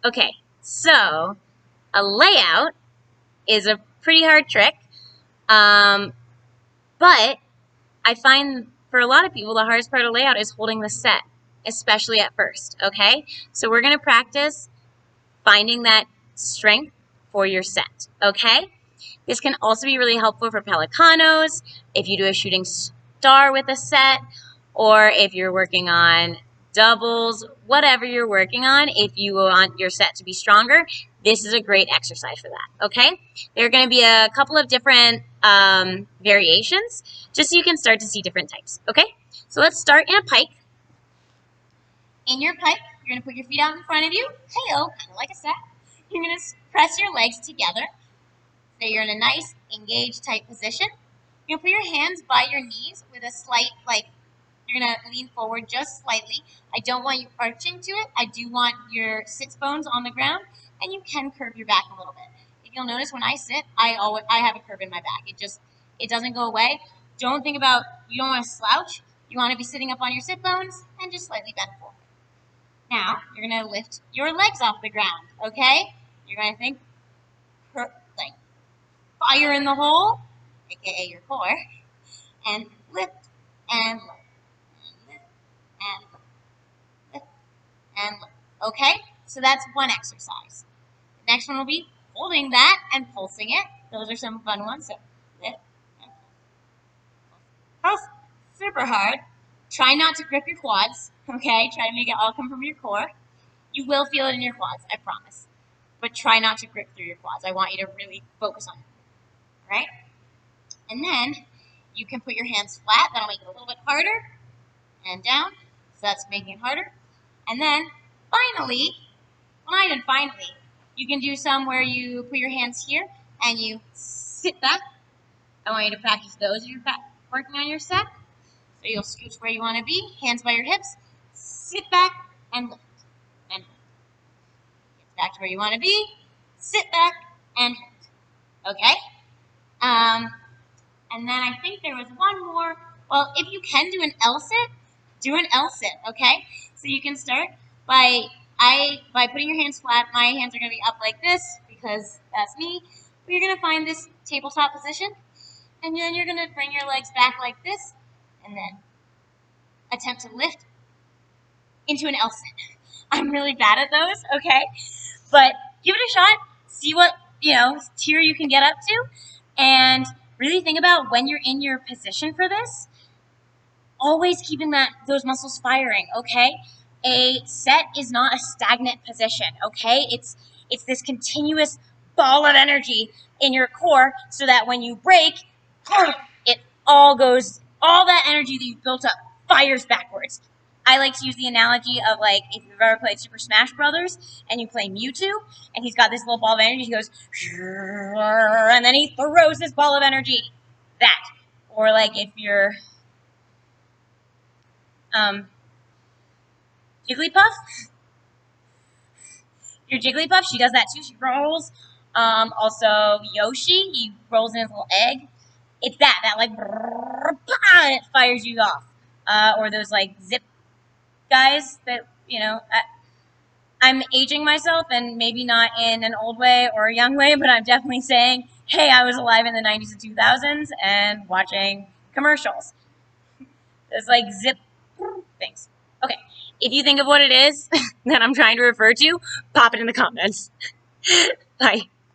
Okay, so a layout is a pretty hard trick, um, but I find for a lot of people the hardest part of layout is holding the set, especially at first, okay? So we're going to practice finding that strength for your set, okay? This can also be really helpful for Pelicanos, if you do a shooting star with a set, or if you're working on doubles, whatever you're working on, if you want your set to be stronger, this is a great exercise for that, okay? There are going to be a couple of different variations, just so you can start to see different types, okay? So let's start in a pike. In your pike, you're going to put your feet out in front of you, hey-oh, kind of like a set. You're going to press your legs together so you're in a nice, engaged, tight position. You're going to put your hands by your knees with a slight, you're going to lean forward just slightly. I don't want you arching to it. I do want your sits bones on the ground, and you can curve your back a little bit. If you'll notice, when I sit, I have a curve in my back. It doesn't go away. Don't think about, you don't want to slouch. You want to be sitting up on your sit bones and just slightly bend forward. Now, you're going to lift your legs off the ground, okay? You're going to think, like, fire in the hole, aka your core, and lift and lift and lift and lift and lift. Okay? So that's one exercise. The next one will be holding that and pulsing it. Those are some fun ones. So lift and pulse. Super hard. Try not to grip your quads. Okay? Try to make it all come from your core. You will feel it in your quads, I promise. But try not to grip through your quads. I want you to really focus on it. All right? And then you can put your hands flat. That'll make it a little bit harder. And down. So that's making it harder. And then finally, well, not even finally, you can do some where you put your hands here and you sit back. I want you to practice those as you're working on your set. So you'll scooch where you want to be, hands by your hips, sit back and lift. And lift. Get back to where you want to be, sit back and lift. Okay? And then I think there was one more. Well, if you can do an L sit, do an L sit, okay? So you can start by putting your hands flat. My hands are going to be up like this because that's me. But you're going to find this tabletop position. And then you're going to bring your legs back like this. And then attempt to lift into an L sit. I'm really bad at those, okay? But give it a shot. See what, tier you can get up to. And really think about when you're in your position for this, always keeping those muscles firing, okay? A set is not a stagnant position, okay? It's this continuous ball of energy in your core so that when you break, it all that energy that you've built up fires backwards. I like to use the analogy of, like, if you've ever played Super Smash Brothers and you play Mewtwo and he's got this little ball of energy, he goes, and then he throws this ball of energy. That. Or, like, if you're Jigglypuff, your Jigglypuff, she does that too. She rolls. Also, Yoshi, he rolls in his little egg. It's that like, and it fires you off. Or those, like, zip guys that, I'm aging myself, and maybe not in an old way or a young way, but I'm definitely saying, hey, I was alive in the 90s and 2000s and watching commercials. Those, like, zip things. Okay, if you think of what it is that I'm trying to refer to, pop it in the comments. Bye.